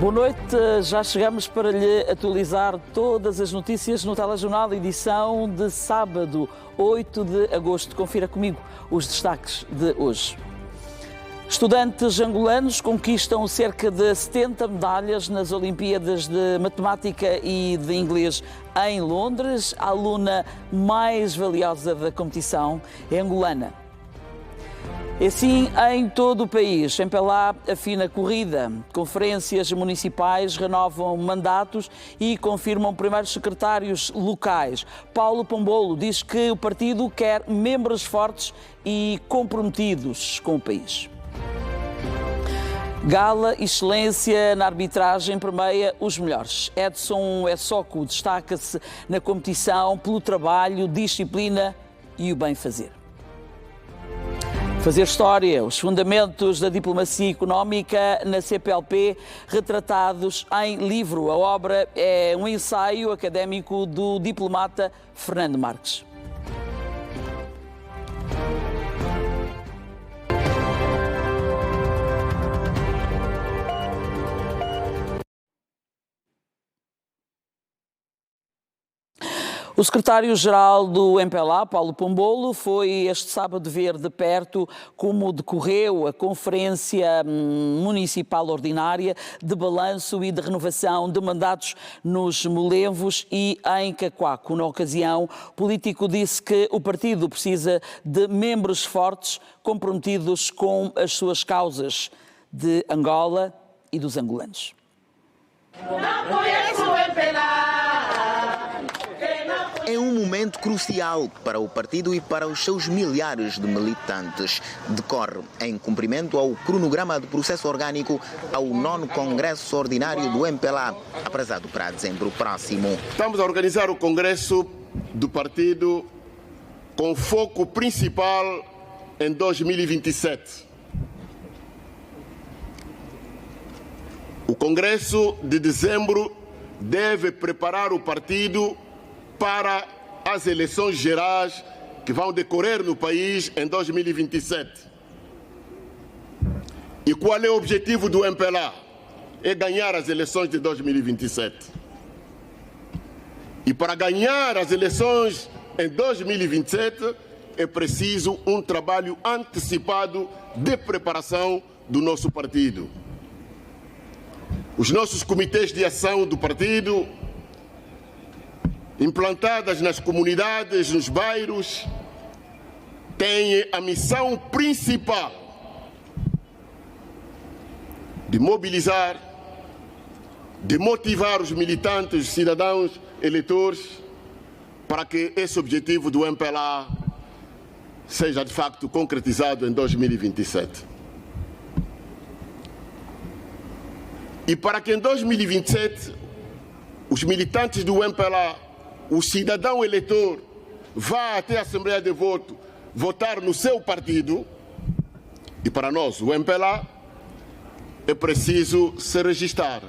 Boa noite, já chegamos para lhe atualizar todas as notícias no Telejornal, edição de sábado, 8 de agosto. Confira comigo os destaques de hoje. Estudantes angolanos conquistam cerca de 70 medalhas nas Olimpíadas de Matemática e de Inglês em Londres. A aluna mais valiosa da competição é angolana. E assim em todo o país. Em Pelá afina a corrida. Conferências municipais renovam mandatos e confirmam primeiros secretários locais. Paulo Pombolo diz que o partido quer membros fortes e comprometidos com o país. Gala e excelência na arbitragem permeia os melhores. Edson Essoco destaca-se na competição pelo trabalho, disciplina e o bem-fazer. Fazer história, os fundamentos da diplomacia económica na CPLP, retratados em livro. A obra é um ensaio académico do diplomata Fernando Marques. O secretário-geral do MPLA, Paulo Pombolo, foi este sábado ver de perto como decorreu a Conferência Municipal Ordinária de Balanço e de Renovação de Mandatos nos Molevos e em Cacoaco. Na ocasião, o político disse que o partido precisa de membros fortes, comprometidos com as suas causas de Angola e dos angolanos. Não conheço o MPLA. É um momento crucial para o partido e para os seus milhares de militantes. Decorre em cumprimento ao cronograma do processo orgânico ao 9º Congresso Ordinário do MPLA, aprazado para dezembro próximo. Estamos a organizar o Congresso do partido com foco principal em 2027. O Congresso de dezembro deve preparar o partido para as eleições gerais que vão decorrer no país em 2027. E qual é o objetivo do MPLA? É ganhar as eleições de 2027. E para ganhar as eleições em 2027 é preciso um trabalho antecipado de preparação do nosso partido. Os nossos comitês de ação do partido, implantadas nas comunidades, nos bairros, têm a missão principal de mobilizar, de motivar os militantes, os cidadãos, eleitores, para que esse objetivo do MPLA seja de facto concretizado em 2027. E para que em 2027 os militantes do MPLA, o cidadão eleitor, vá até a Assembleia de Voto votar no seu partido, e para nós, o MPLA, é preciso se registrar.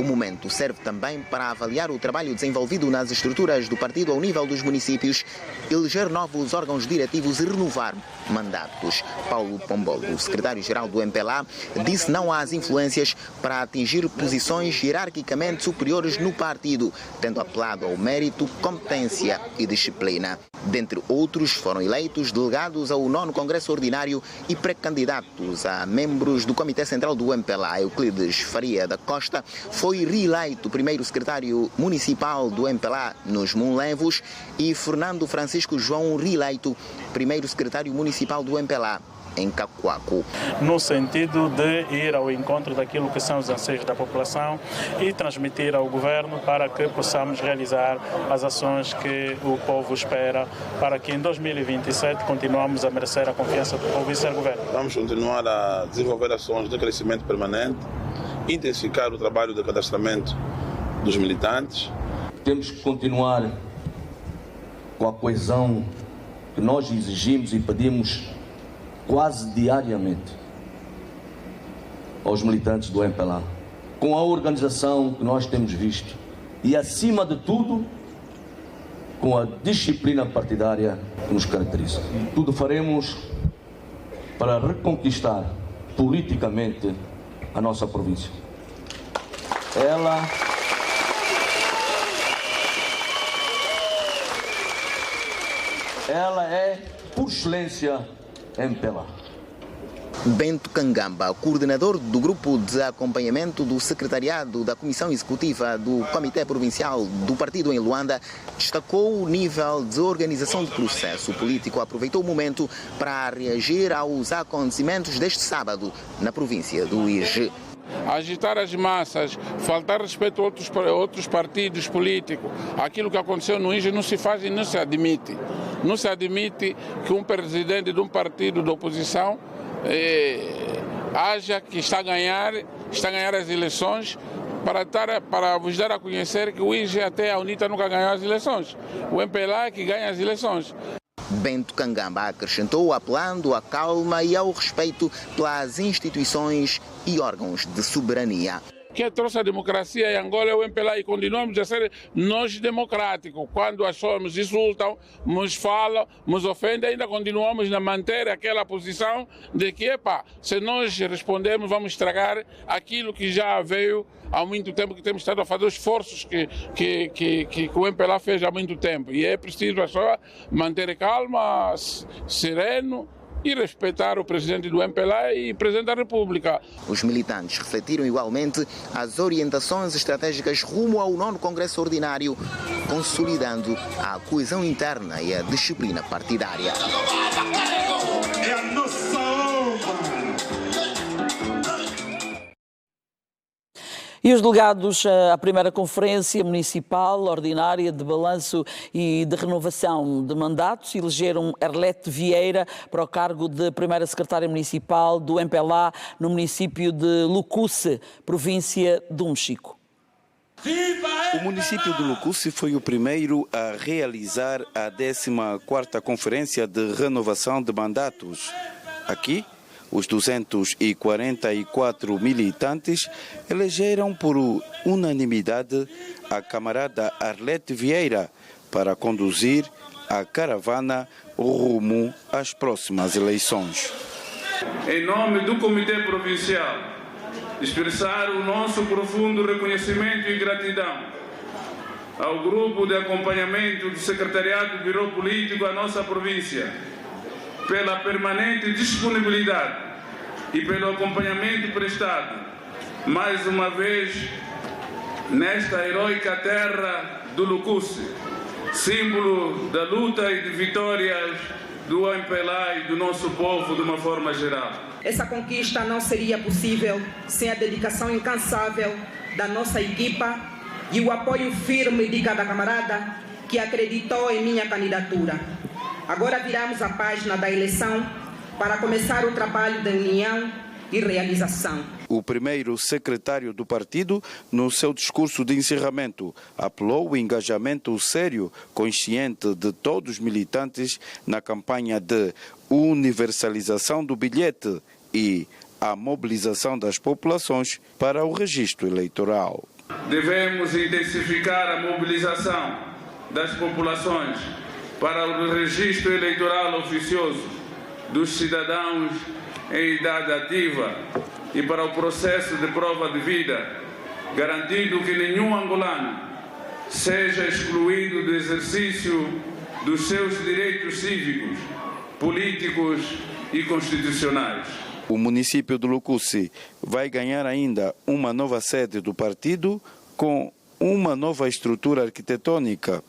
O momento serve também para avaliar o trabalho desenvolvido nas estruturas do partido ao nível dos municípios, eleger novos órgãos diretivos e renovar mandatos. Paulo Pombolo, o secretário-geral do MPLA, disse não às influências para atingir posições hierarquicamente superiores no partido, tendo apelado ao mérito, competência e disciplina. Dentre outros, foram eleitos delegados ao 9º Congresso Ordinário e pré-candidatos a membros do Comitê Central do MPLA. Euclides Faria da Costa foi reeleito primeiro secretário municipal do MPLA nos Molevos e Fernando Francisco João reeleito primeiro secretário municipal do MPLA em Cacoaco. No sentido de ir ao encontro daquilo que são os anseios da população e transmitir ao governo para que possamos realizar as ações que o povo espera para que em 2027 continuemos a merecer a confiança do povo e ser governo. Vamos continuar a desenvolver ações de crescimento permanente, intensificar o trabalho de cadastramento dos militantes. Temos que continuar com a coesão que nós exigimos e pedimos quase diariamente aos militantes do MPLA, com a organização que nós temos visto e, acima de tudo, com a disciplina partidária que nos caracteriza. Tudo faremos para reconquistar politicamente a nossa província. Ela é, por excelência, MPLA. Bento Kangamba, coordenador do grupo de acompanhamento do secretariado da Comissão Executiva do Comitê Provincial do Partido em Luanda, destacou o nível de organização do processo político. Aproveitou o momento para reagir aos acontecimentos deste sábado na província do Uíge. Agitar as massas, faltar respeito a outros partidos políticos. Aquilo que aconteceu no Uíge não se faz e não se admite. Não se admite que um presidente de um partido de oposição haja que está a ganhar as eleições para vos dar a conhecer que o Uíge até a UNITA nunca ganhou as eleições. O MPLA é que ganha as eleições. Bento Kangamba acrescentou, apelando à calma e ao respeito pelas instituições e órgãos de soberania. Quem trouxe a democracia em Angola é o MPLA e continuamos a ser nós democráticos. Quando as pessoas nos insultam, nos falam, nos ofendem, ainda continuamos a manter aquela posição de que, se nós respondermos, vamos estragar aquilo que já veio há muito tempo, que temos estado a fazer os esforços que o MPLA fez há muito tempo. E é preciso a pessoa manter calma, sereno, e respeitar o presidente do MPLA e o presidente da República. Os militantes refletiram igualmente as orientações estratégicas rumo ao 9º Congresso Ordinário, consolidando a coesão interna e a disciplina partidária. É a nossa alma. E os delegados à primeira Conferência Municipal Ordinária de Balanço e de Renovação de Mandatos elegeram Arlete Vieira para o cargo de primeira secretária municipal do MPLA no município de Lucusse, província do Mexico. O município de Lucusse foi o primeiro a realizar a 14ª Conferência de Renovação de Mandatos. Aqui, os 244 militantes elegeram por unanimidade a camarada Arlete Vieira para conduzir a caravana rumo às próximas eleições. Em nome do Comitê Provincial, expressar o nosso profundo reconhecimento e gratidão ao Grupo de Acompanhamento do Secretariado do Biro Político da nossa província, pela permanente disponibilidade e pelo acompanhamento prestado, mais uma vez, nesta heroica terra do Lucusse, símbolo da luta e de vitórias do MPLA e do nosso povo de uma forma geral. Essa conquista não seria possível sem a dedicação incansável da nossa equipa e o apoio firme de cada camarada que acreditou em minha candidatura. Agora viramos a página da eleição para começar o trabalho da união e realização. O primeiro secretário do partido, no seu discurso de encerramento, apelou o engajamento sério, consciente de todos os militantes na campanha de universalização do bilhete e a mobilização das populações para o registro eleitoral. Devemos intensificar a mobilização das populações para o registro eleitoral oficioso dos cidadãos em idade ativa e para o processo de prova de vida, garantindo que nenhum angolano seja excluído do exercício dos seus direitos cívicos, políticos e constitucionais. O município de Lucusse vai ganhar ainda uma nova sede do partido com uma nova estrutura arquitetônica.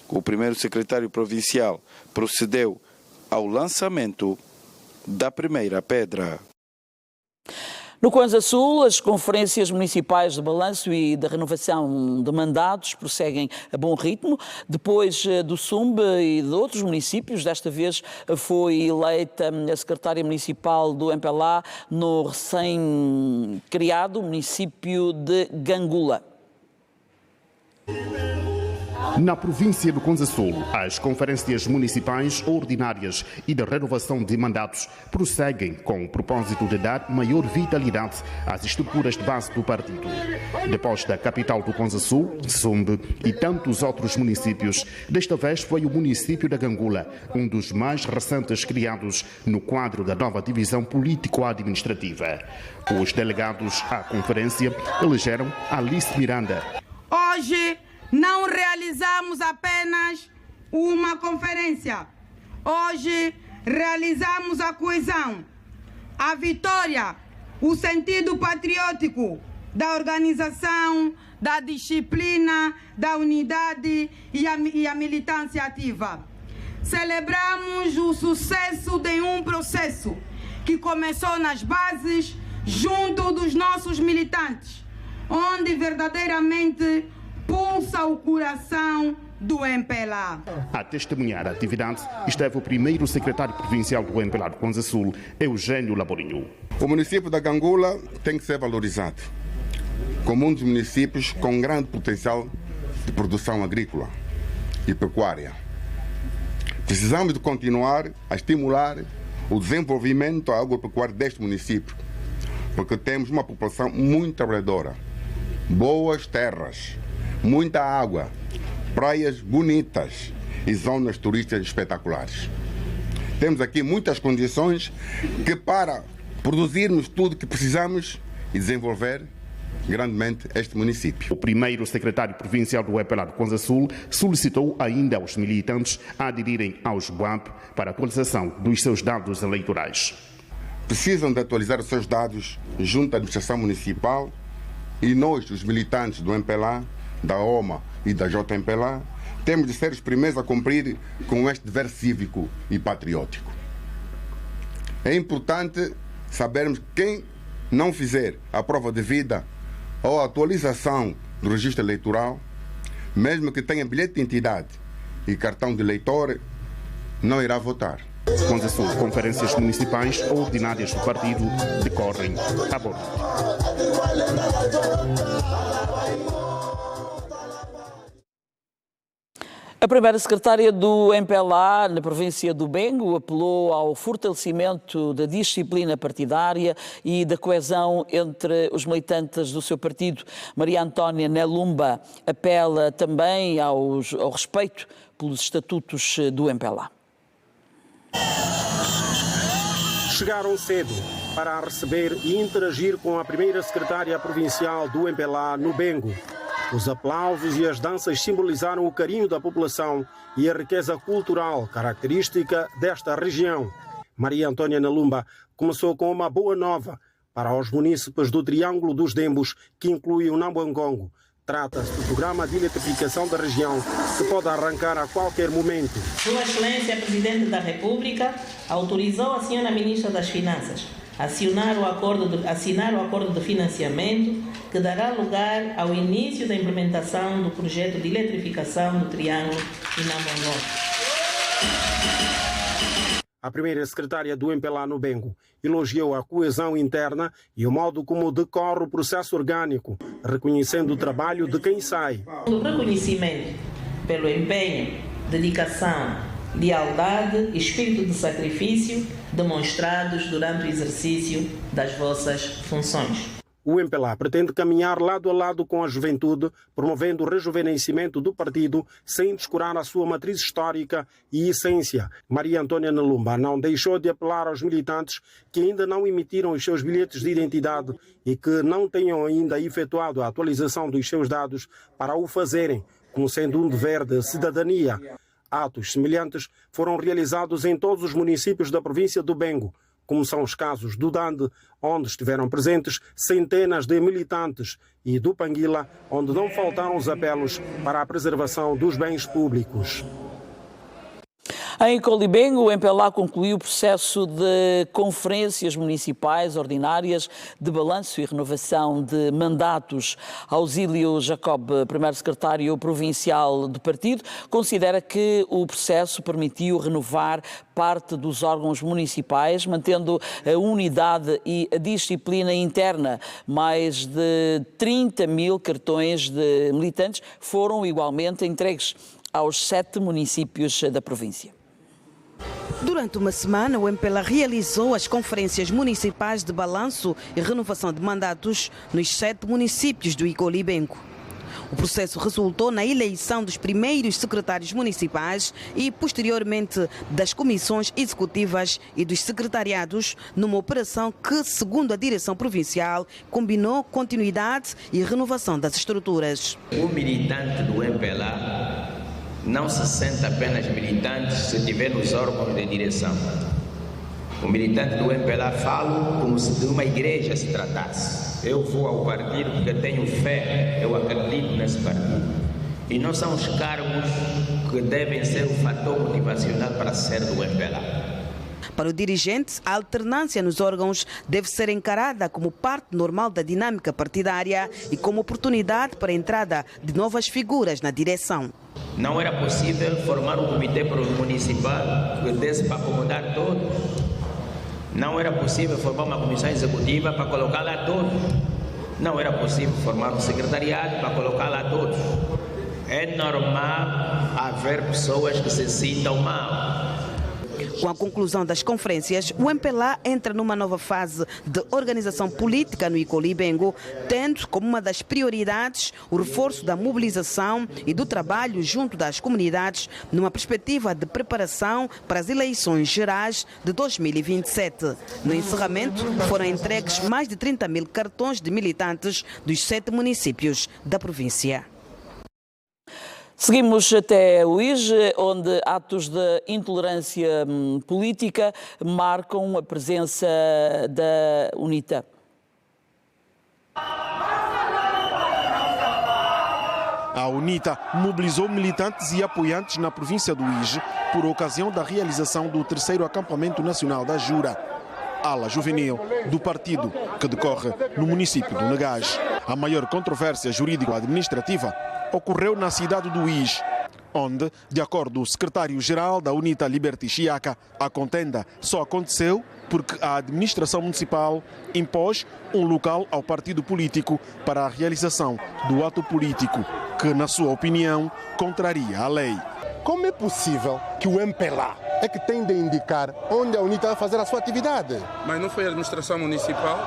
O primeiro secretário provincial procedeu ao lançamento da primeira pedra. No Kwanza Sul, as conferências municipais de balanço e de renovação de mandatos prosseguem a bom ritmo. Depois do Sumbe e de outros municípios, desta vez foi eleita a secretária municipal do MPLA no recém-criado município de Gangula. Na província do Konza Sul, as conferências municipais ordinárias e de renovação de mandatos prosseguem com o propósito de dar maior vitalidade às estruturas de base do partido. Depois da capital do Konza Sul, Zumbe e tantos outros municípios, desta vez foi o município da Gangula, um dos mais recentes criados no quadro da nova divisão político-administrativa. Os delegados à conferência elegeram Alice Miranda. Hoje não realizamos apenas uma conferência. Hoje realizamos a coesão, a vitória, o sentido patriótico da organização, da disciplina, da unidade e a militância ativa. Celebramos o sucesso de um processo que começou nas bases, junto dos nossos militantes, onde verdadeiramente pulsa o coração do MPLA. A testemunhar a atividade esteve o primeiro secretário provincial do MPLA do Konza Sul, Eugênio Laborinho. O município da Gangula tem que ser valorizado como um dos municípios com grande potencial de produção agrícola e pecuária. Precisamos de continuar a estimular o desenvolvimento agropecuário deste município, porque temos uma população muito trabalhadora, boas terras, muita água, praias bonitas e zonas turísticas espetaculares. Temos aqui muitas condições que, para produzirmos tudo que precisamos e desenvolver grandemente este município. O primeiro secretário provincial do MPLA do Konza Sul solicitou ainda aos militantes a aderirem aos BUAP para a atualização dos seus dados eleitorais. Precisam de atualizar os seus dados junto à administração municipal e nós, os militantes do MPLA, da OMA e da JMPLA, temos de ser os primeiros a cumprir com este dever cívico e patriótico. É importante sabermos que quem não fizer a prova de vida ou a atualização do registro eleitoral, mesmo que tenha bilhete de identidade e cartão de eleitor, não irá votar. Konza Sul, conferências municipais ordinárias do partido decorrem a bordo. A primeira secretária do MPLA na província do Bengo apelou ao fortalecimento da disciplina partidária e da coesão entre os militantes do seu partido. Maria Antónia Nelumba apela também ao respeito pelos estatutos do MPLA. Chegaram cedo para receber e interagir com a primeira secretária provincial do MPLA no Bengo. Os aplausos e as danças simbolizaram o carinho da população e a riqueza cultural característica desta região. Maria Antónia Nelumba começou com uma boa nova para os munícipes do Triângulo dos Dembos, que inclui o Nambuangongo. Trata-se do programa de eletrificação da região, que pode arrancar a qualquer momento. Sua Excelência Presidente da República autorizou a Senhora Ministra das Finanças a assinar o acordo de financiamento que dará lugar ao início da implementação do projeto de eletrificação do Triângulo e Nambuangongo. A primeira secretária do MPLA no Bengo elogiou a coesão interna e o modo como decorre o processo orgânico, reconhecendo o trabalho de quem sai. O reconhecimento pelo empenho, dedicação, lealdade e espírito de sacrifício demonstrados durante o exercício das vossas funções. O MPLA pretende caminhar lado a lado com a juventude, promovendo o rejuvenescimento do partido sem descurar a sua matriz histórica e essência. Maria Antónia Nelumba não deixou de apelar aos militantes que ainda não emitiram os seus bilhetes de identidade e que não tenham ainda efetuado a atualização dos seus dados para o fazerem, como sendo um dever de cidadania. Atos semelhantes foram realizados em todos os municípios da província do Bengo, como são os casos do Dande, onde estiveram presentes centenas de militantes, e do Panguila, onde não faltaram os apelos para a preservação dos bens públicos. Em Colibengo, o MPLA concluiu o processo de conferências municipais ordinárias de balanço e renovação de mandatos. Ausílio Jacob, primeiro secretário provincial do partido, considera que o processo permitiu renovar parte dos órgãos municipais, mantendo a unidade e a disciplina interna. Mais de 30 mil cartões de militantes foram igualmente entregues aos 7 municípios da província. Durante uma semana, o MPLA realizou as conferências municipais de balanço e renovação de mandatos nos 7 municípios do Icolibengo. O processo resultou na eleição dos primeiros secretários municipais e, posteriormente, das comissões executivas e dos secretariados, numa operação que, segundo a direção provincial, combinou continuidade e renovação das estruturas. O militante do MPLA não se sente apenas militante se estiver nos órgãos de direção. O militante do MPLA fala como se de uma igreja se tratasse. Eu vou ao partido porque tenho fé, eu acredito nesse partido. E não são os cargos que devem ser o fator motivacional para ser do MPLA. Para o dirigente, a alternância nos órgãos deve ser encarada como parte normal da dinâmica partidária e como oportunidade para a entrada de novas figuras na direção. Não era possível formar um comitê municipal que desse para acomodar todos. Não era possível formar uma comissão executiva para colocar lá todos. Não era possível formar um secretariado para colocar lá todos. É normal haver pessoas que se sintam mal. Com a conclusão das conferências, o MPLA entra numa nova fase de organização política no Icolibengo, tendo como uma das prioridades o reforço da mobilização e do trabalho junto das comunidades, numa perspectiva de preparação para as eleições gerais de 2027. No encerramento, foram entregues mais de 30 mil cartões de militantes dos 7 municípios da província. Seguimos até Luís, onde atos de intolerância política marcam a presença da UNITA. A UNITA mobilizou militantes e apoiantes na província do Uíge por ocasião da realização do 3º acampamento nacional da Jura, ala juvenil do partido, que decorre no município do Negage. A maior controvérsia jurídico-administrativa ocorreu na cidade do Uíge, onde, de acordo com o secretário-geral da UNITA, Liberty Chiaca, a contenda só aconteceu porque a administração municipal impôs um local ao partido político para a realização do ato político, que, na sua opinião, contraria a lei. Como é possível que o MPLA é que tem de indicar onde a UNITA vai fazer a sua atividade? Mas não foi a administração municipal?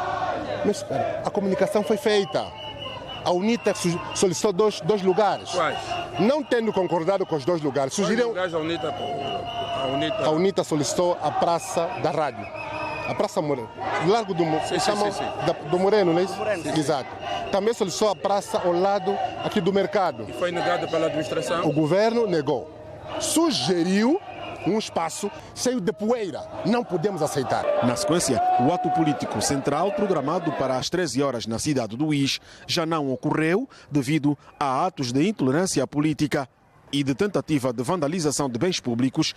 Mas espera, a comunicação foi feita. A UNITA solicitou dois lugares. Quais? Não tendo concordado com os 2 lugares, sugeriram... A UNITA solicitou a Praça da Rádio. A Praça Moreno. Largo do Moreno, não é isso? Sim. Exato. Também solicitou a praça ao lado aqui do mercado. E foi negado pela administração? O governo negou. Sugeriu um espaço cheio de poeira. Não podemos aceitar. Na sequência, o ato político central, programado para as 13 horas na cidade do Uíge, já não ocorreu devido a atos de intolerância política e de tentativa de vandalização de bens públicos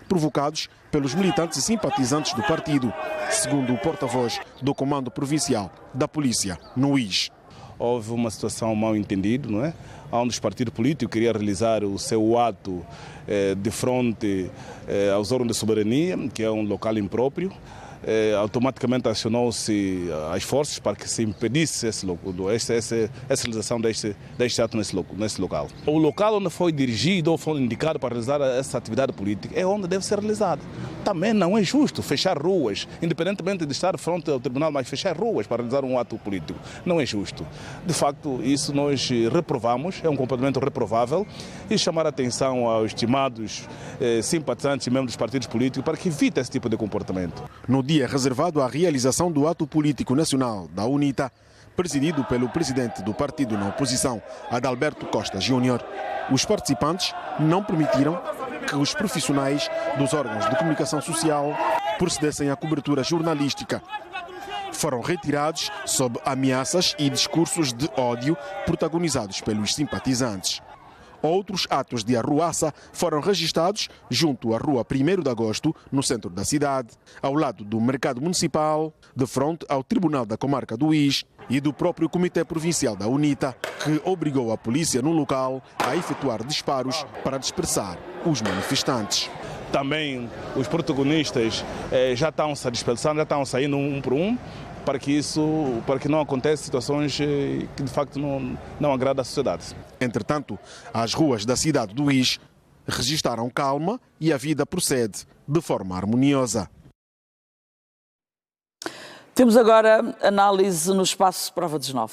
provocados pelos militantes e simpatizantes do partido, segundo o porta-voz do Comando Provincial da Polícia no Uíge. Houve uma situação mal entendida, não é? Onde os partidos políticos queriam realizar o seu ato de frente aos órgãos de soberania, que é um local impróprio. Automaticamente acionou-se as forças para que se impedisse essa realização deste ato nesse local. O local onde foi dirigido ou foi indicado para realizar essa atividade política é onde deve ser realizada. Também não é justo fechar ruas, independentemente de estar frente ao tribunal, mas fechar ruas para realizar um ato político. Não é justo. De facto, isso nós reprovamos, é um comportamento reprovável, e chamar a atenção aos estimados simpatizantes e membros dos partidos políticos para que evitem esse tipo de comportamento. No dia reservado à realização do ato político nacional da UNITA, presidido pelo presidente do partido na oposição, Adalberto Costa Júnior, os participantes não permitiram que os profissionais dos órgãos de comunicação social procedessem à cobertura jornalística. Foram retirados sob ameaças e discursos de ódio protagonizados pelos simpatizantes. Outros atos de arruaça foram registrados junto à Rua 1º de Agosto, no centro da cidade, ao lado do Mercado Municipal, de frente ao Tribunal da Comarca do Uís e do próprio Comitê Provincial da UNITA, que obrigou a polícia no local a efetuar disparos para dispersar os manifestantes. Também os protagonistas já estão se dispersando, já estão saindo um por um, para que não aconteçam situações que de facto não agradam à sociedade. Entretanto, as ruas da cidade do Uís registraram calma e a vida procede de forma harmoniosa. Temos agora análise no espaço Prova 19.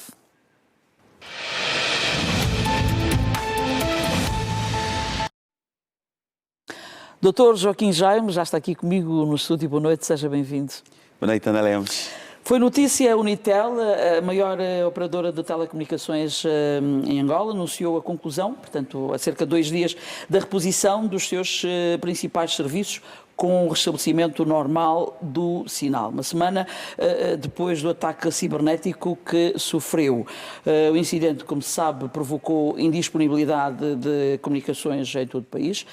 Doutor Joaquim Jaime já está aqui comigo no estúdio. Boa noite, seja bem-vindo. Boa noite, Ana Lemos. Foi notícia, a Unitel, a maior operadora de telecomunicações em Angola, anunciou a conclusão, portanto, há cerca de 2 dias, da reposição dos seus principais serviços com o restabelecimento normal do sinal. Uma semana depois do ataque cibernético que sofreu. O incidente, como se sabe, provocou indisponibilidade de comunicações em todo o país.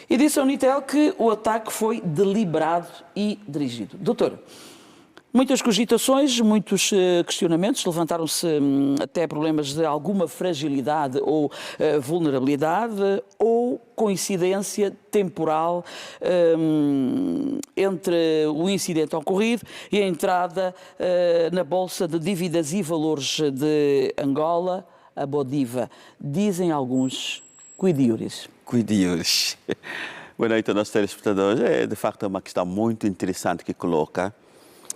E disse a Unitel que o ataque foi deliberado e dirigido. Doutor, muitas cogitações, muitos questionamentos, levantaram-se até problemas de alguma fragilidade ou vulnerabilidade ou coincidência temporal entre o incidente ocorrido e a entrada na Bolsa de Dívidas e Valores de Angola, a Bodiva. Dizem alguns, cuidiures. Cuidiures. Boa noite aos nossos telespectadores. É de facto uma questão muito interessante que coloca.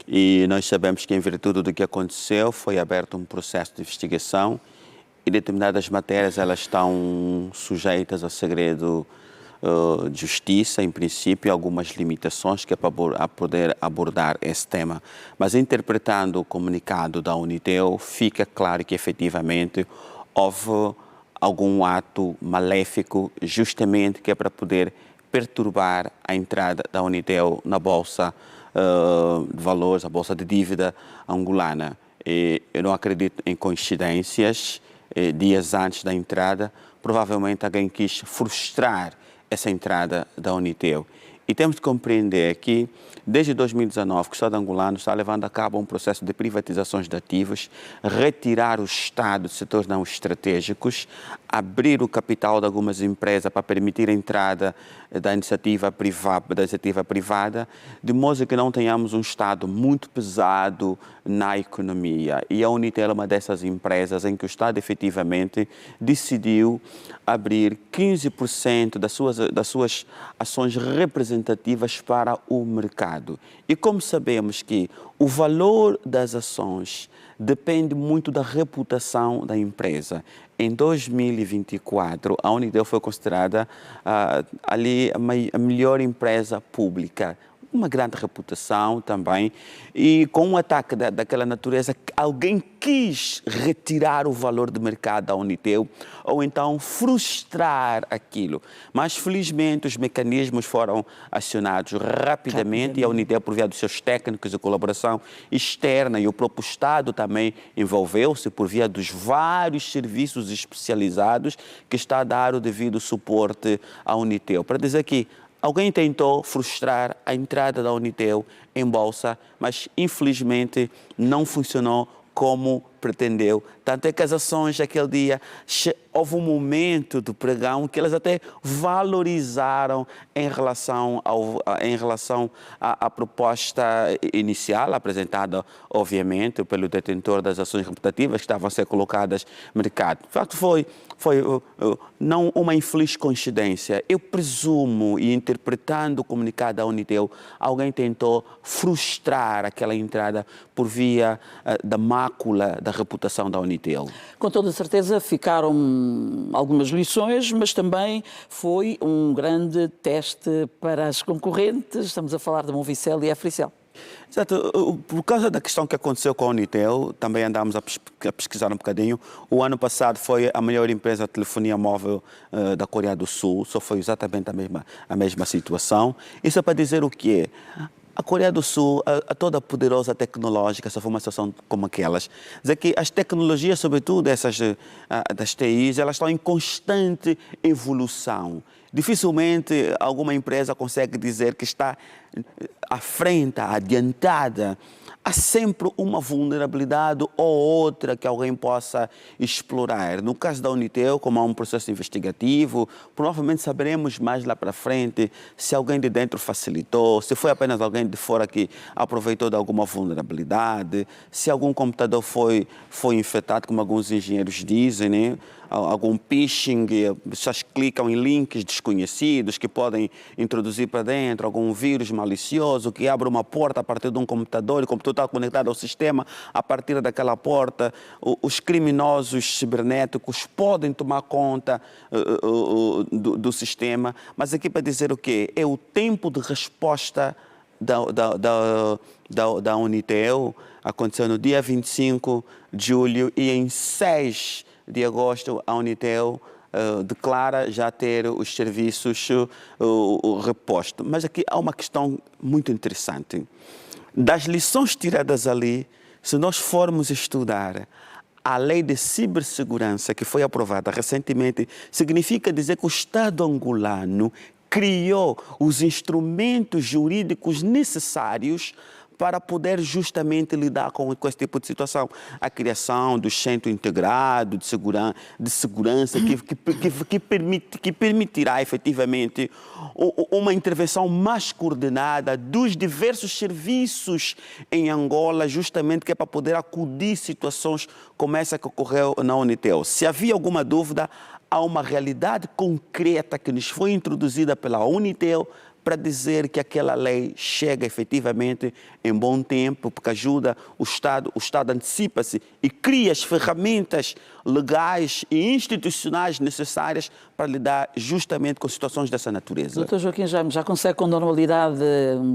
E nós sabemos que, em virtude do que aconteceu, foi aberto um processo de investigação e determinadas matérias elas estão sujeitas ao segredo de justiça, em princípio, algumas limitações que é para poder abordar esse tema. Mas, interpretando o comunicado da Unitel, fica claro que, efetivamente, houve algum ato maléfico, justamente que é para poder perturbar a entrada da Unitel na Bolsa de Valores, a Bolsa de Dívida angolana. E eu não acredito em coincidências. Dias antes da entrada, provavelmente alguém quis frustrar essa entrada da Unitel. E temos de compreender que, desde 2019, que o Estado angolano está levando a cabo um processo de privatizações de ativos, retirar o Estado de setores não estratégicos, abrir o capital de algumas empresas para permitir a entrada da iniciativa privada, de modo que não tenhamos um Estado muito pesado na economia. E a Unitel é uma dessas empresas em que o Estado efetivamente decidiu abrir 15% das suas ações representativas para o mercado. E como sabemos que o valor das ações depende muito da reputação da empresa. Em 2024, a Unitel foi considerada ali a melhor empresa pública. Uma grande reputação também, e com um ataque daquela natureza, alguém quis retirar o valor de mercado da Unitel ou então frustrar aquilo. Mas, felizmente, os mecanismos foram acionados rapidamente e a Unitel, por via dos seus técnicos de colaboração externa, e o próprio Estado também envolveu-se por via dos vários serviços especializados que está a dar o devido suporte à Unitel. Para dizer que alguém tentou frustrar a entrada da Unitel em bolsa, mas infelizmente não funcionou como pretendeu. Tanto é que as ações daquele dia, houve um momento do pregão que elas até valorizaram em relação à proposta inicial, apresentada, obviamente, pelo detentor das ações reputativas que estavam a ser colocadas no mercado. De facto, foi não uma infeliz coincidência. Eu presumo, e interpretando o comunicado da Unitel, alguém tentou frustrar aquela entrada por via da mácula da reputação da Unitel. Com toda certeza ficaram algumas lições, mas também foi um grande teste para as concorrentes. Estamos a falar da Movicel e a Fricel. Exato. Por causa da questão que aconteceu com a Unitel, também andámos a pesquisar um bocadinho. O ano passado foi a maior empresa de telefonia móvel da Coreia do Sul, só foi exatamente a mesma situação. Isso é para dizer o quê? a Coreia do Sul, a toda poderosa tecnológica, se for uma situação como aquelas, dizer que as tecnologias, sobretudo essas das TIs, elas estão em constante evolução. Dificilmente alguma empresa consegue dizer que está à frente, adiantada. Há sempre uma vulnerabilidade ou outra que alguém possa explorar. No caso da Unitel, como há um processo investigativo, provavelmente saberemos mais lá para frente se alguém de dentro facilitou, se foi apenas alguém de fora que aproveitou de alguma vulnerabilidade, se algum computador foi infectado, como alguns engenheiros dizem, né? Algum phishing, pessoas clicam em links desconhecidos que podem introduzir para dentro algum vírus malicioso que abre uma porta a partir de um computador, e o computador está conectado ao sistema, a partir daquela porta os criminosos cibernéticos podem tomar conta do sistema. Mas aqui para dizer o quê? É o tempo de resposta da Unitel. Aconteceu no dia 25 de julho e em 6 de agosto a Unitel declara já ter os serviços repostos. Mas aqui há uma questão muito interessante. Das lições tiradas ali, se nós formos estudar a lei de cibersegurança que foi aprovada recentemente, significa dizer que o Estado angolano criou os instrumentos jurídicos necessários para poder justamente lidar com esse tipo de situação. A criação do Centro Integrado de Segurança que permitirá efetivamente uma intervenção mais coordenada dos diversos serviços em Angola, justamente que é para poder acudir situações como essa que ocorreu na Unitel. Se havia alguma dúvida, há uma realidade concreta que nos foi introduzida pela Unitel para dizer que aquela lei chega efetivamente em bom tempo, porque ajuda o Estado antecipa-se e cria as ferramentas legais e institucionais necessárias para lidar justamente com situações dessa natureza. Dr. Joaquim Jaime, já consegue com normalidade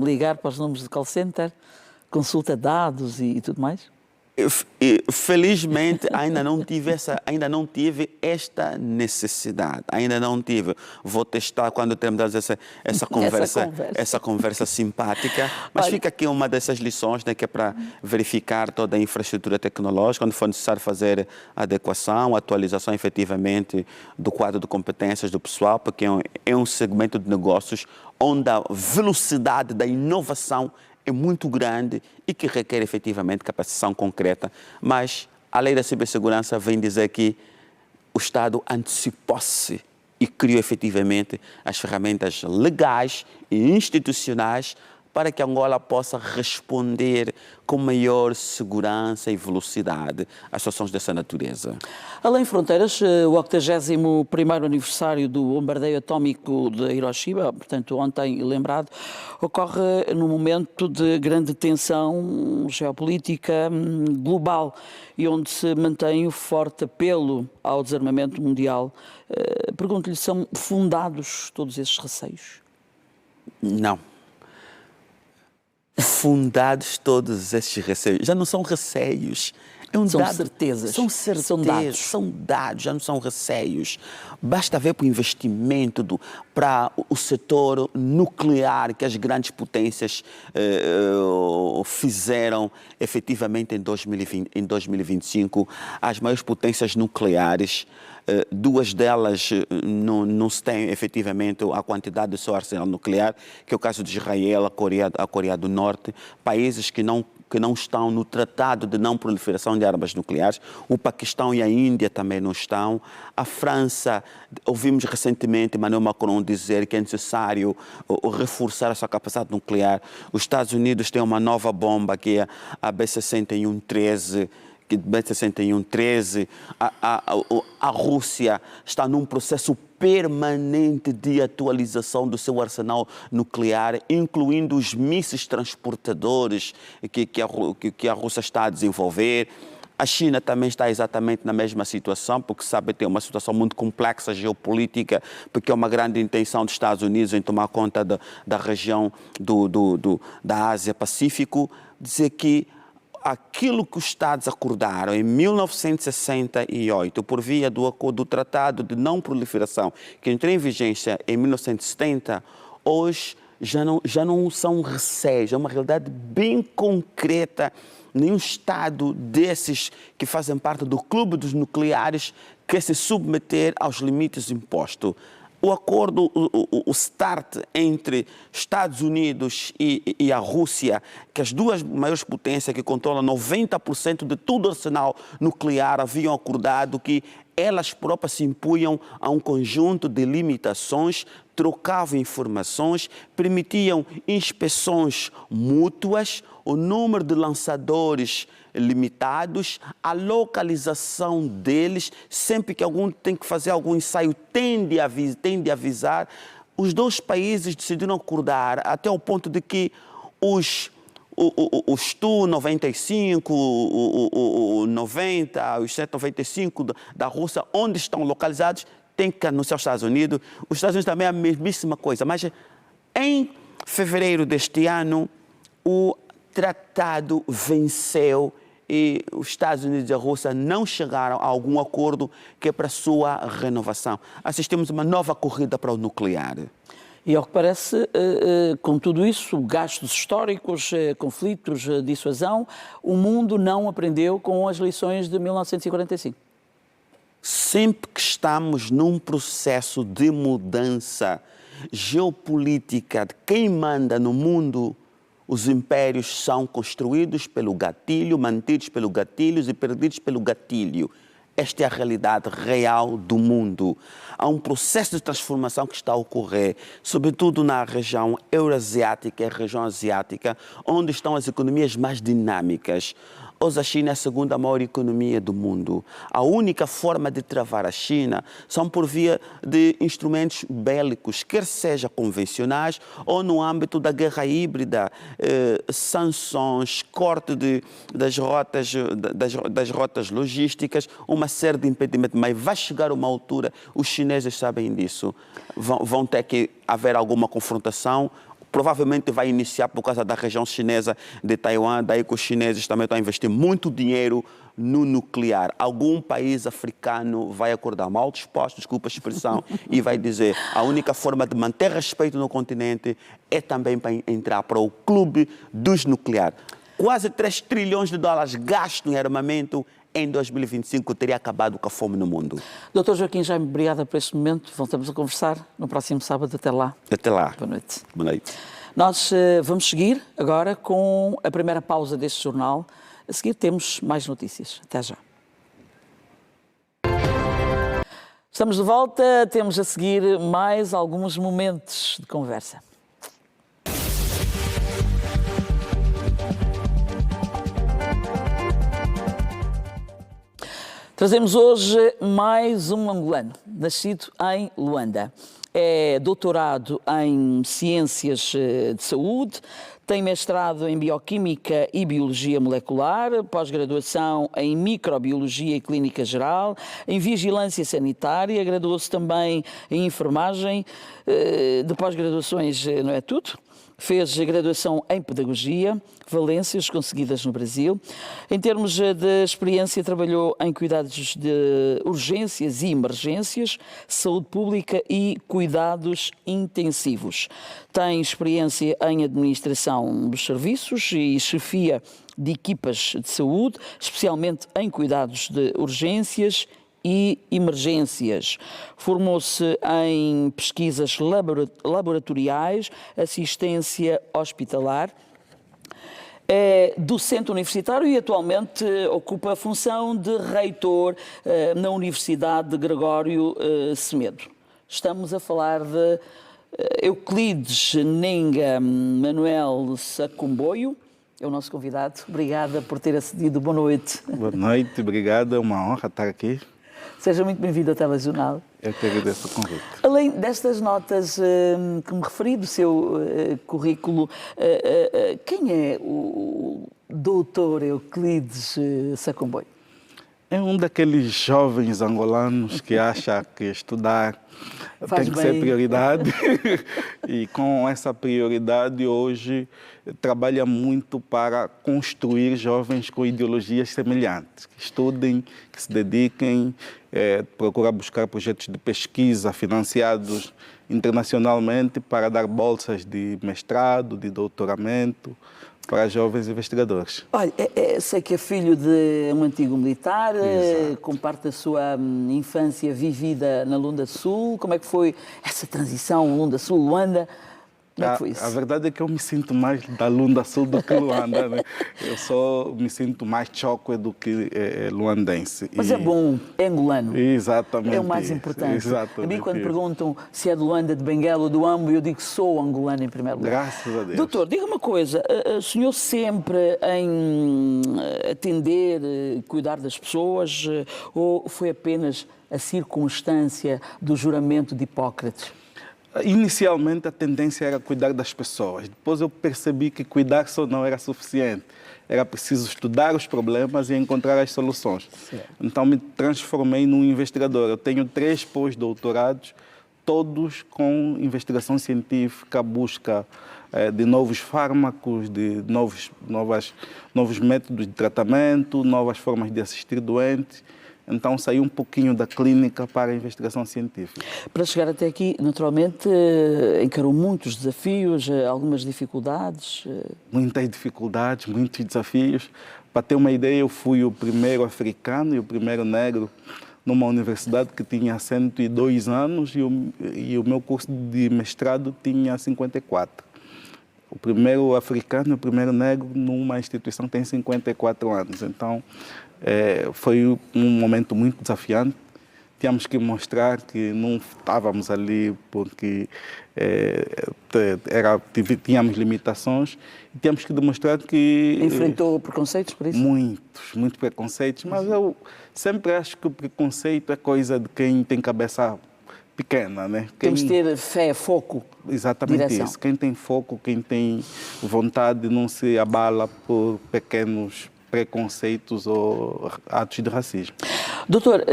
ligar para os números de call center, consulta dados e tudo mais? Felizmente ainda não tive esta necessidade, ainda não tive. Vou testar quando termos essa conversa simpática, mas fica aqui uma dessas lições, né, que é para verificar toda a infraestrutura tecnológica, quando for necessário fazer adequação, atualização efetivamente do quadro de competências do pessoal, porque é um segmento de negócios onde a velocidade da inovação é muito grande e que requer efetivamente capacitação concreta. Mas a lei da cibersegurança vem dizer que o Estado antecipou-se e criou efetivamente as ferramentas legais e institucionais para que Angola possa responder com maior segurança e velocidade às situações dessa natureza. Além fronteiras, o 81º aniversário do bombardeio atómico de Hiroshima, portanto ontem lembrado, ocorre num momento de grande tensão geopolítica global e onde se mantém o forte apelo ao desarmamento mundial. Pergunto-lhe, são fundados todos esses receios? Não. Fundados todos esses receios. Já não são receios. São certezas. São dados, já não são receios. Basta ver para o investimento para o setor nuclear que as grandes potências fizeram efetivamente em 2025. As maiores potências nucleares, duas delas não se tem efetivamente a quantidade do seu arsenal nuclear, que é o caso de Israel, a Coreia do Norte, países que não estão no Tratado de Não Proliferação de Armas Nucleares. O Paquistão e a Índia também não estão. A França, ouvimos recentemente Emmanuel Macron dizer que é necessário reforçar a sua capacidade nuclear. Os Estados Unidos têm uma nova bomba, que é a B-6113, a Rússia está num processo permanente de atualização do seu arsenal nuclear, incluindo os mísseis transportadores que a Rússia está a desenvolver. A China também está exatamente na mesma situação, porque sabe ter uma situação muito complexa geopolítica, porque é uma grande intenção dos Estados Unidos em tomar conta da região da Ásia-Pacífico. Dizer que aquilo que os Estados acordaram em 1968, por via do Tratado de Não Proliferação, que entrou em vigência em 1970, hoje já não são receios, é uma realidade bem concreta. Nenhum Estado desses que fazem parte do clube dos nucleares quer se submeter aos limites impostos. O acordo, o START entre Estados Unidos e a Rússia, que as duas maiores potências que controlam 90% de todo o arsenal nuclear, haviam acordado que elas próprias se impunham a um conjunto de limitações, trocavam informações, permitiam inspeções mútuas, o número de lançadores limitados, a localização deles, sempre que algum tem que fazer algum ensaio, tem de avisar. Os dois países decidiram acordar até o ponto de que os Tu-95, o 90, os 795 da Rússia, onde estão localizados, tem que anunciar aos Estados Unidos. Os Estados Unidos também é a mesmíssima coisa. Mas em fevereiro deste ano, o tratado venceu e os Estados Unidos e a Rússia não chegaram a algum acordo que é para a sua renovação. Assistimos uma nova corrida para o nuclear. E ao que parece, com tudo isso, gastos históricos, conflitos, dissuasão, o mundo não aprendeu com as lições de 1945. Sempre que estamos num processo de mudança geopolítica de quem manda no mundo, os impérios são construídos pelo gatilho, mantidos pelo gatilho e perdidos pelo gatilho. Esta é a realidade real do mundo. Há um processo de transformação que está a ocorrer, sobretudo na região euroasiática e região asiática, onde estão as economias mais dinâmicas. Hoje a China é a segunda maior economia do mundo. A única forma de travar a China são por via de instrumentos bélicos, quer seja convencionais ou no âmbito da guerra híbrida, sanções, corte das rotas logísticas, uma série de impedimentos. Mas vai chegar uma altura, os chineses sabem disso, vão ter que haver alguma confrontação. Provavelmente vai iniciar por causa da região chinesa de Taiwan, daí que os chineses também estão a investir muito dinheiro no nuclear. Algum país africano vai acordar mal disposto, desculpa a expressão, e vai dizer a única forma de manter respeito no continente é também para entrar para o clube dos nucleares. Quase 3 trilhões de dólares gastos em armamento em 2025 teria acabado com a fome no mundo. Dr. Joaquim Jaime, obrigada por este momento. Voltamos a conversar no próximo sábado. Até lá. Até lá. Boa noite. Boa noite. Nós vamos seguir agora com a primeira pausa deste jornal. A seguir temos mais notícias. Até já. Estamos de volta. Temos a seguir mais alguns momentos de conversa. Trazemos hoje mais um angolano, nascido em Luanda. É doutorado em Ciências de Saúde, tem mestrado em Bioquímica e Biologia Molecular, pós-graduação em Microbiologia e Clínica Geral, em Vigilância Sanitária, graduou-se também em Enfermagem, de pós-graduações não é tudo. Fez graduação em Pedagogia, valências conseguidas no Brasil. Em termos de experiência, trabalhou em cuidados de urgências e emergências, saúde pública e cuidados intensivos. Tem experiência em administração dos serviços e chefia de equipas de saúde, especialmente em cuidados de urgências e emergências. Formou-se em pesquisas laboratoriais, assistência hospitalar. É docente universitário e atualmente ocupa a função de reitor na Universidade de Gregório Semedo. Estamos a falar de Euclides Nenga Manuel Sacomboio. É o nosso convidado. Obrigada por ter acedido. Boa noite. Boa noite, obrigado. É uma honra estar aqui. Seja muito bem-vindo ao Telejornal. Eu que agradeço o convite. Além destas notas que me referi do seu currículo, quem é o doutor Euclides Sacomboio? É um daqueles jovens angolanos que acha que estudar tem que ser prioridade. E com essa prioridade hoje trabalha muito para construir jovens com ideologias semelhantes, que estudem, que se dediquem, procurar buscar projetos de pesquisa financiados internacionalmente para dar bolsas de mestrado, de doutoramento para jovens investigadores. Olha, sei que é filho de um antigo militar, com parte da sua infância vivida na Luanda Sul. Como é que foi essa transição Luanda Sul, Luanda? Como é que foi isso? A verdade é que eu me sinto mais da Luanda Sul do que Luanda, né? Eu só me sinto mais choque do que luandense. Mas é bom, é angolano. Exatamente. É o mais importante. Exatamente. A mim, quando perguntam se é de Luanda, de Benguela ou do Ambo, eu digo que sou angolano em primeiro lugar. Graças a Deus. Doutor, diga uma coisa, sonhou sempre em atender, cuidar das pessoas, ou foi apenas a circunstância do juramento de Hipócrates? Inicialmente a tendência era cuidar das pessoas, depois eu percebi que cuidar só não era suficiente, era preciso estudar os problemas e encontrar as soluções. Certo. Então me transformei num investigador. Eu tenho 3 pós-doutorados, todos com investigação científica, busca de novos fármacos, de novos métodos de tratamento, novas formas de assistir doentes. Então, saí um pouquinho da clínica para a investigação científica. Para chegar até aqui, naturalmente, encarou muitos desafios, algumas dificuldades? Muitas dificuldades, muitos desafios. Para ter uma ideia, eu fui o primeiro africano e o primeiro negro numa universidade que tinha 102 anos e o meu curso de mestrado tinha 54. O primeiro africano e o primeiro negro numa instituição tem 54 anos. Então, foi um momento muito desafiante. Tínhamos que mostrar que não estávamos ali porque tínhamos limitações e tínhamos que demonstrar que... Enfrentou preconceitos por isso? Muitos preconceitos, mas eu sempre acho que o preconceito é coisa de quem tem cabeça pequena, né? Temos de ter fé, foco. Exatamente direção. Isso. Quem tem foco, quem tem vontade, não se abala por pequenos preconceitos ou atos de racismo. Doutor,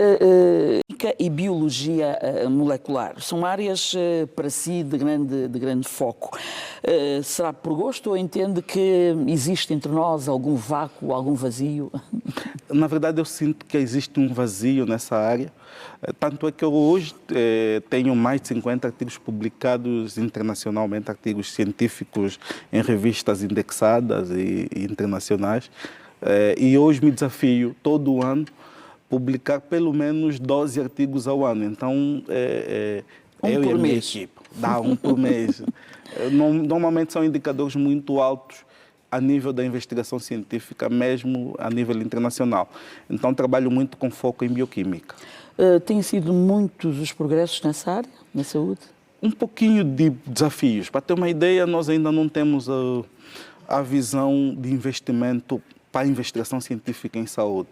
química e biologia molecular são áreas para si de grande foco. Será por gosto ou entende que existe entre nós algum vácuo, algum vazio? Na verdade, eu sinto que existe um vazio nessa área. Tanto é que eu hoje tenho mais de 50 artigos publicados internacionalmente, artigos científicos em revistas indexadas e internacionais. E hoje me desafio, todo ano, publicar pelo menos 12 artigos ao ano. Então, eu e a minha equipe, dá um por mês. Normalmente são indicadores muito altos a nível da investigação científica, mesmo a nível internacional. Então, trabalho muito com foco em bioquímica. Têm sido muitos os progressos nessa área, na saúde? Um pouquinho de desafios. Para ter uma ideia, nós ainda não temos a visão de investimento para a investigação científica em saúde.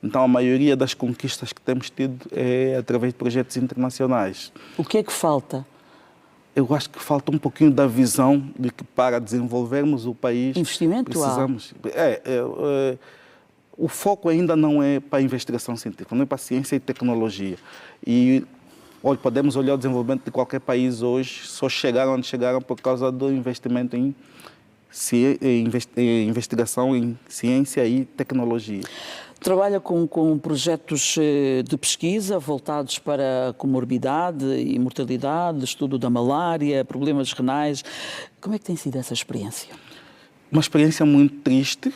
Então, a maioria das conquistas que temos tido é através de projetos internacionais. O que é que falta? Eu acho que falta um pouquinho da visão de que para desenvolvermos o país... Investimento? Precisamos... O foco ainda não é para a investigação científica, não é para a ciência e tecnologia. E podemos olhar o desenvolvimento de qualquer país hoje, só chegaram onde chegaram por causa do investimento em investigação em ciência e tecnologia. Trabalha com projetos de pesquisa voltados para comorbidade e mortalidade, estudo da malária, problemas renais. Como é que tem sido essa experiência? Uma experiência muito triste,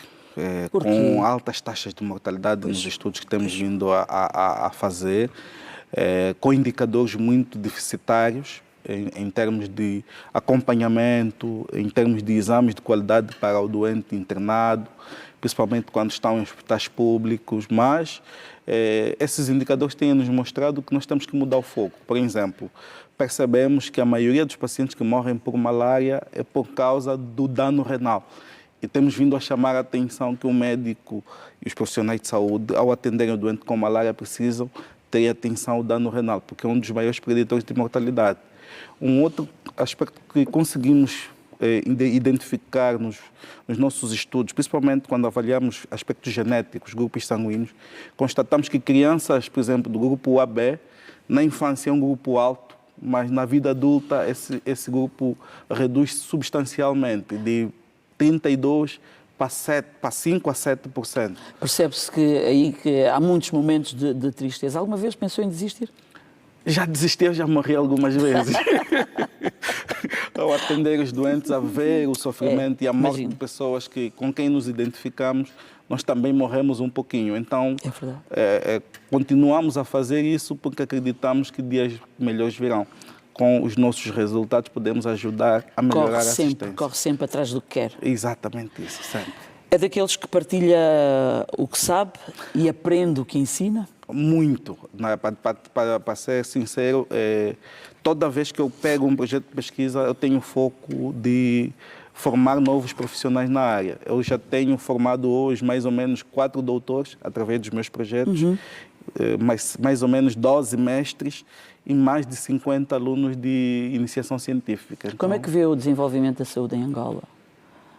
com altas taxas de mortalidade nos estudos que temos vindo a fazer, com indicadores muito deficitários, em termos de acompanhamento, em termos de exames de qualidade para o doente internado, principalmente quando estão em hospitais públicos, mas esses indicadores têm nos mostrado que nós temos que mudar o foco. Por exemplo, percebemos que a maioria dos pacientes que morrem por malária é por causa do dano renal. E temos vindo a chamar a atenção que o médico e os profissionais de saúde, ao atenderem o doente com malária, precisam ter atenção ao dano renal, porque é um dos maiores preditores de mortalidade. Um outro aspecto que conseguimos identificar nos nossos estudos, principalmente quando avaliamos aspectos genéticos, grupos sanguíneos, constatamos que crianças, por exemplo, do grupo AB, na infância é um grupo alto, mas na vida adulta esse grupo reduz substancialmente, de 32% para 5% a 7%. Percebe-se que há muitos momentos de tristeza. Alguma vez pensou em desistir? Já desisti, eu já morri algumas vezes. ao atender os doentes, a ver o sofrimento e a morte de pessoas com quem nos identificamos, nós também morremos um pouquinho. Então, continuamos a fazer isso porque acreditamos que dias melhores virão. Com os nossos resultados podemos ajudar a melhorar a assistência. Corre sempre atrás do que quer. Exatamente isso, sempre. É daqueles que partilha o que sabe e aprende o que ensina? Muito. Para ser sincero, toda vez que eu pego um projeto de pesquisa, eu tenho foco de formar novos profissionais na área. Eu já tenho formado hoje mais ou menos 4 doutores através dos meus projetos, mais ou menos 12 mestres e mais de 50 alunos de iniciação científica. Então, como é que vê o desenvolvimento da saúde em Angola?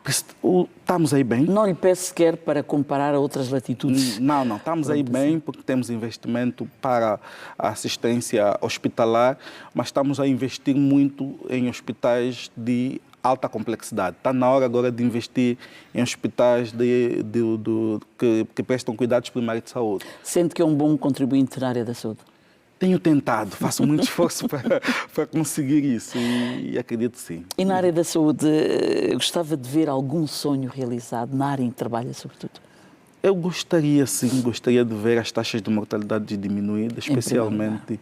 Estamos aí bem. Não lhe peço sequer para comparar a outras latitudes. Não, estamos aí bem porque temos investimento para a assistência hospitalar, mas estamos a investir muito em hospitais de alta complexidade. Está na hora agora de investir em hospitais que prestam cuidados primários de saúde. Sente que é um bom contribuinte na área da saúde? Tenho tentado, faço muito esforço para conseguir isso e acredito sim. E na área da saúde, gostava de ver algum sonho realizado na área em que trabalha, sobretudo? Eu gostaria de ver as taxas de mortalidade diminuídas, especialmente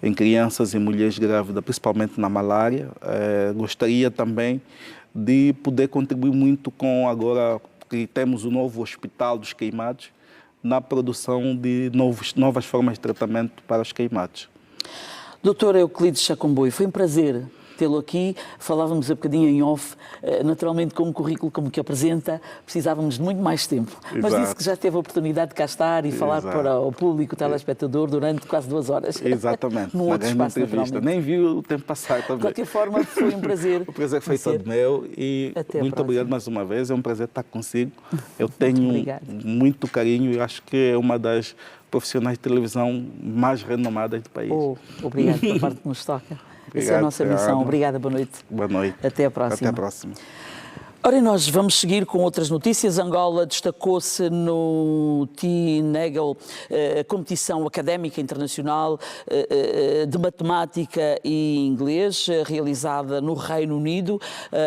em crianças e mulheres grávidas, principalmente na malária. Gostaria também de poder contribuir muito com, agora que temos o novo Hospital dos Queimados, na produção de novas formas de tratamento para os queimados. Doutor Euclides Chacomboio, foi um prazer tê-lo aqui. Falávamos um bocadinho em off, naturalmente com um currículo como que apresenta, precisávamos de muito mais tempo. Exato. Mas disse que já teve a oportunidade de cá estar e falar para o público, o telespectador, durante quase 2 horas. Exatamente. Num outro espaço, naturalmente. Nem vi o tempo passar também. De qualquer forma, foi um prazer. O prazer foi todo meu e muito obrigado mais uma vez. É um prazer estar consigo. Eu tenho muito carinho e acho que é uma das profissionais de televisão mais renomadas do país. Obrigado pela parte que nos toca. Essa é a nossa missão. Obrigada, boa noite. Boa noite. Até a próxima. Até a próxima. Ora, e nós vamos seguir com outras notícias. Angola destacou-se no TNEGL, competição académica internacional de matemática e inglês, realizada no Reino Unido,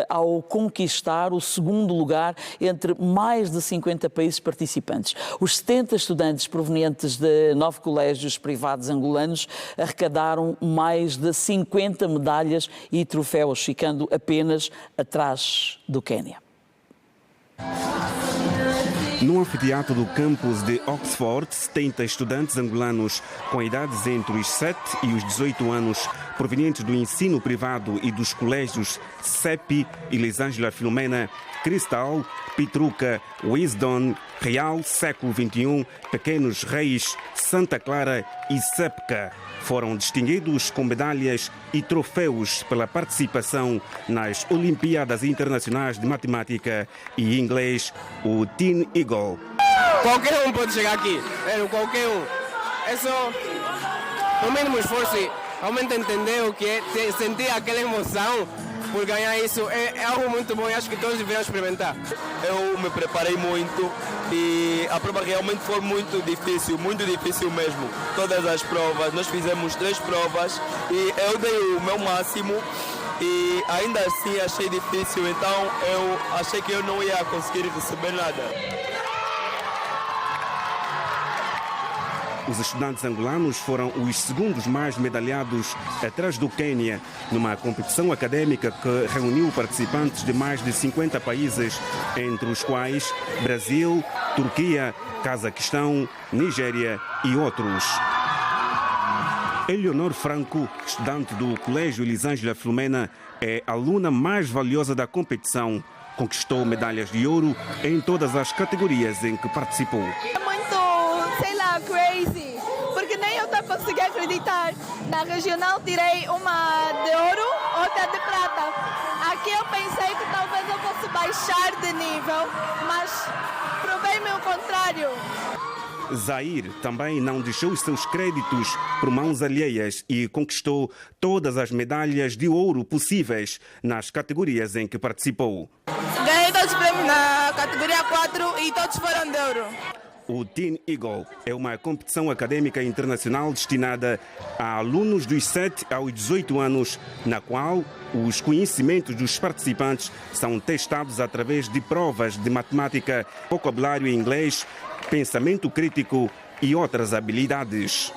ao conquistar o 2º lugar entre mais de 50 países participantes. Os 70 estudantes provenientes de 9 colégios privados angolanos arrecadaram mais de 50 medalhas e troféus, ficando apenas atrás do Quênia. No anfiteatro do campus de Oxford, 70 estudantes angolanos com idades entre os 7 e os 18 anos, provenientes do ensino privado e dos colégios CEPI, Elisângela Filomena, Cristal, Pitruca, Wisdom, Real, Século XXI, Pequenos Reis, Santa Clara e SEPCA foram distinguidos com medalhas e troféus pela participação nas Olimpíadas Internacionais de Matemática e Inglês, o Teen Eagle. Qualquer um pode chegar aqui, qualquer um. É só o mínimo esforço e realmente entender o que é, sentir aquela emoção por ganhar isso é algo muito bom e acho que todos deveriam experimentar. Eu me preparei muito e a prova realmente foi muito difícil mesmo. Todas as provas, nós fizemos 3 provas e eu dei o meu máximo e ainda assim achei difícil, então eu achei que eu não ia conseguir receber nada. Os estudantes angolanos foram os 2º mais medalhados atrás do Quênia, numa competição académica que reuniu participantes de mais de 50 países, entre os quais Brasil, Turquia, Cazaquistão, Nigéria e outros. Eleonor Franco, estudante do Colégio Elisângela Filomena, é a aluna mais valiosa da competição. Conquistou medalhas de ouro em todas as categorias em que participou. Crazy, porque nem eu estou conseguindo acreditar. Na regional tirei uma de ouro, outra de prata. Aqui eu pensei que talvez eu fosse baixar de nível, mas provei-me o contrário. Zaire também não deixou os seus créditos por mãos alheias e conquistou todas as medalhas de ouro possíveis nas categorias em que participou. Ganhei todos os prêmios na categoria 4 e todos foram de ouro. O Teen Eagle é uma competição acadêmica internacional destinada a alunos dos 7 aos 18 anos, na qual os conhecimentos dos participantes são testados através de provas de matemática, vocabulário em inglês, pensamento crítico e outras habilidades.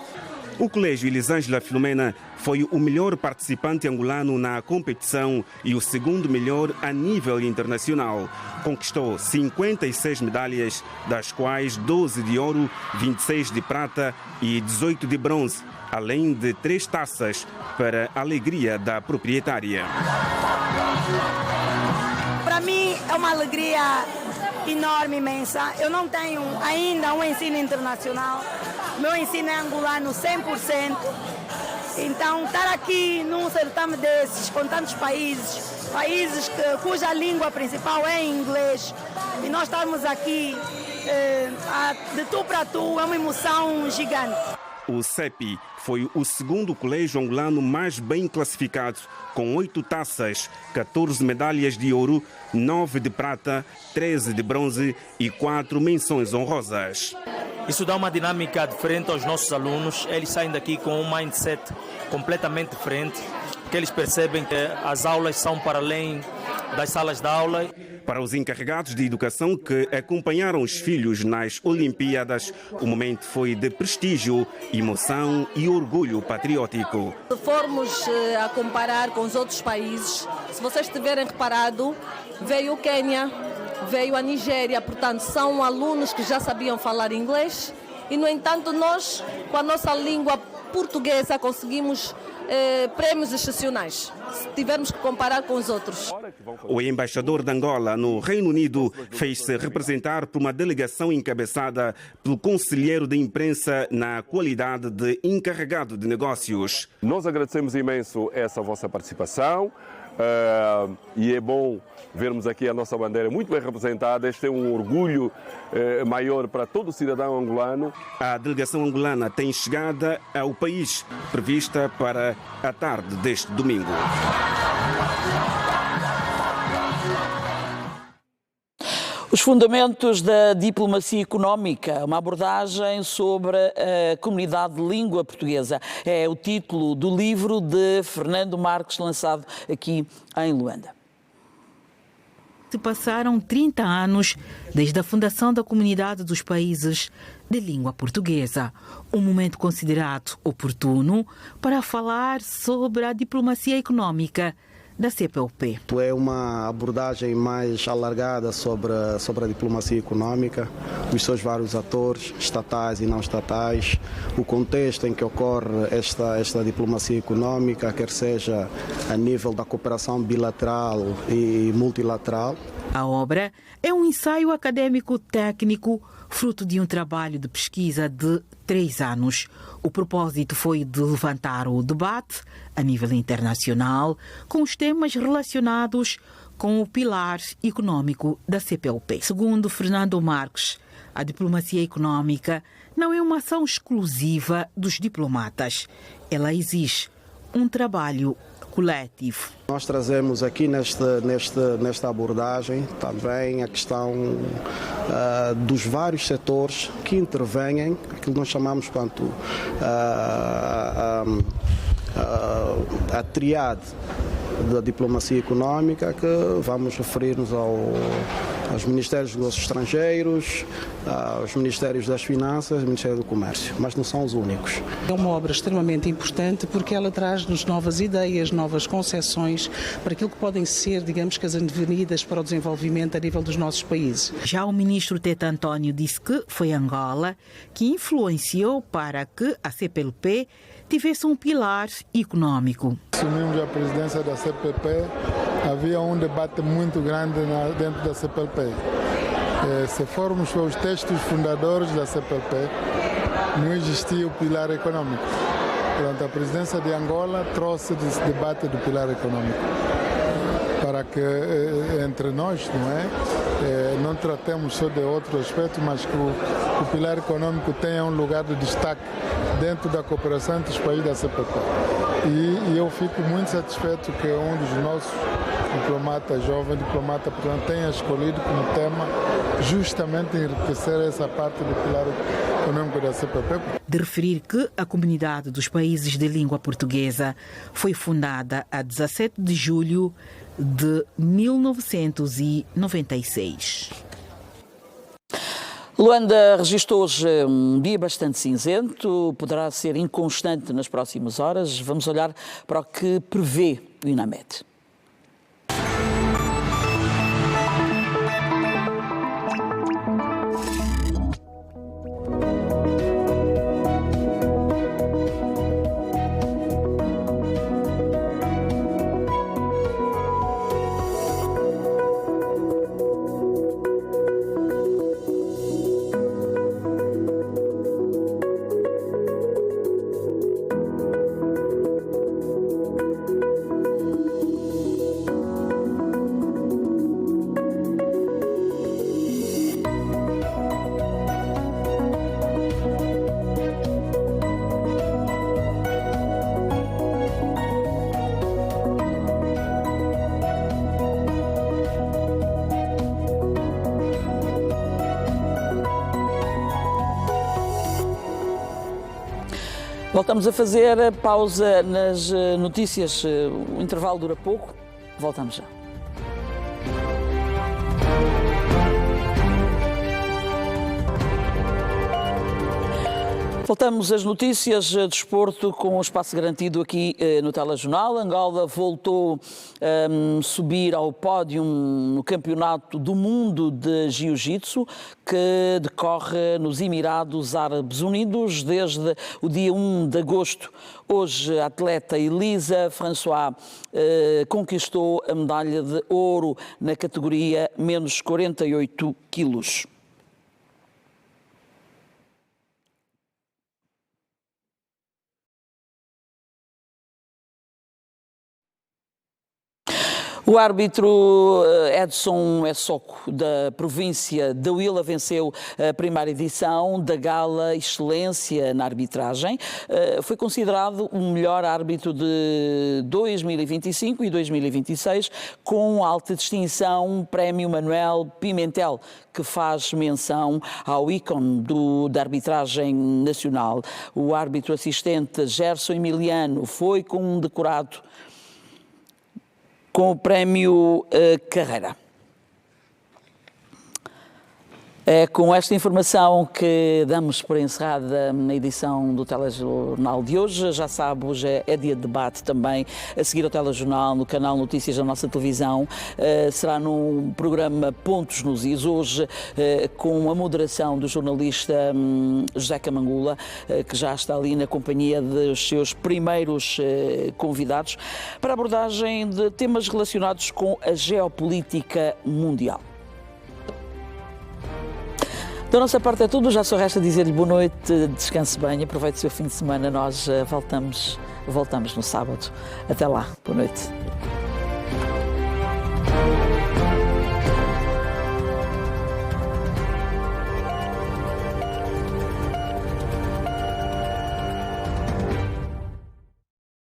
O Colégio Elisângela Filomena foi o melhor participante angolano na competição e o segundo melhor a nível internacional. Conquistou 56 medalhas, das quais 12 de ouro, 26 de prata e 18 de bronze, além de 3 taças para a alegria da proprietária. Para mim é uma alegria enorme, imensa. Eu não tenho ainda um ensino internacional. Meu ensino é angolano 100%. Então, estar aqui num certame desses, com tantos países cuja língua principal é inglês, e nós estamos aqui de tu para tu, é uma emoção gigante. O CEPI foi o segundo colégio angolano mais bem classificado, com 8 taças, 14 medalhas de ouro, 9 de prata, 13 de bronze e 4 menções honrosas. Isso dá uma dinâmica diferente aos nossos alunos. Eles saem daqui com um mindset completamente diferente, porque eles percebem que as aulas são para além das salas de aula. Para os encarregados de educação que acompanharam os filhos nas Olimpíadas, o momento foi de prestígio, emoção e orgulho patriótico. Se formos a comparar com os outros países, se vocês tiverem reparado, veio o Quênia, veio a Nigéria, portanto são alunos que já sabiam falar inglês e, no entanto, nós, com a nossa língua portuguesa, conseguimos prêmios excepcionais, se tivermos que comparar com os outros. O embaixador de Angola no Reino Unido fez-se representar por uma delegação encabeçada pelo conselheiro de imprensa na qualidade de encarregado de negócios. Nós agradecemos imenso essa vossa participação. E é bom vermos aqui a nossa bandeira muito bem representada. Este é um orgulho maior para todo cidadão angolano. A delegação angolana tem chegada ao país, prevista para a tarde deste domingo. Os fundamentos da diplomacia económica, uma abordagem sobre a comunidade de língua portuguesa. É o título do livro de Fernando Marques, lançado aqui em Luanda. Se passaram 30 anos desde a fundação da Comunidade dos Países de Língua Portuguesa, um momento considerado oportuno para falar sobre a diplomacia económica da CPLP. É uma abordagem mais alargada sobre a diplomacia económica, os seus vários atores, estatais e não estatais, o contexto em que ocorre esta diplomacia económica, quer seja a nível da cooperação bilateral e multilateral. A obra é um ensaio acadêmico técnico, fruto de um trabalho de pesquisa de 3 anos. O propósito foi de levantar o debate a nível internacional com os temas relacionados com o pilar econômico da CPLP. Segundo Fernando Marques, a diplomacia económica não é uma ação exclusiva dos diplomatas. Ela exige um trabalho coletivo. Nós trazemos aqui nesta abordagem também a questão dos vários setores que intervêm, aquilo que nós chamamos quanto a triade da diplomacia económica, que vamos referir-nos aos Ministérios dos Negócios Estrangeiros, aos Ministérios das Finanças e ao Ministério do Comércio, mas não são os únicos. É uma obra extremamente importante porque ela traz-nos novas ideias, novas concepções para aquilo que podem ser, digamos, que as avenidas para o desenvolvimento a nível dos nossos países. Já o ministro Teta António disse que foi Angola que influenciou para que a CPLP tivesse um pilar econômico. Assumimos a presidência da CPLP, havia um debate muito grande dentro da CPLP. Se formos para os textos fundadores da CPLP, não existia o pilar econômico. Portanto, a presidência de Angola trouxe esse debate do pilar econômico para que entre nós, não tratemos só de outro aspecto, mas que o pilar econômico tenha um lugar de destaque dentro da cooperação entre os países da CPLP. E eu fico muito satisfeito que um dos nossos diplomata jovem, diplomata, portanto, tenha escolhido como tema justamente enriquecer essa parte do pilar econômico da CPP. De referir que a Comunidade dos Países de Língua Portuguesa foi fundada a 17 de julho de 1996. Luanda registrou hoje um dia bastante cinzento, poderá ser inconstante nas próximas horas. Vamos olhar para o que prevê o INAMED. Voltamos a fazer pausa nas notícias. O intervalo dura pouco. Voltamos já. Voltamos às notícias de desporto com o espaço garantido aqui no Telejornal. Angola voltou a subir ao pódio no Campeonato do Mundo de Jiu-Jitsu, que decorre nos Emirados Árabes Unidos desde o dia 1 de agosto. Hoje, a atleta Elisa François conquistou a medalha de ouro na categoria menos 48 quilos. O árbitro Edson Essoko, da província da Huila, venceu a primeira edição da Gala Excelência na Arbitragem. Foi considerado o melhor árbitro de 2025 e 2026, com alta distinção Prémio Manuel Pimentel, que faz menção ao ícone da arbitragem nacional. O árbitro assistente Gerson Emiliano foi condecorado com o Prémio Carreira. É com esta informação que damos por encerrada na edição do Telejornal de hoje. Já sabe, hoje é dia de debate também, a seguir ao Telejornal, no canal Notícias da nossa televisão. Será num programa Pontos nos Is, hoje com a moderação do jornalista José Camangula, que já está ali na companhia dos seus primeiros convidados, para a abordagem de temas relacionados com a geopolítica mundial. Da nossa parte é tudo, já só resta dizer-lhe boa noite, descanse bem, aproveite o seu fim de semana, nós voltamos no sábado. Até lá, boa noite.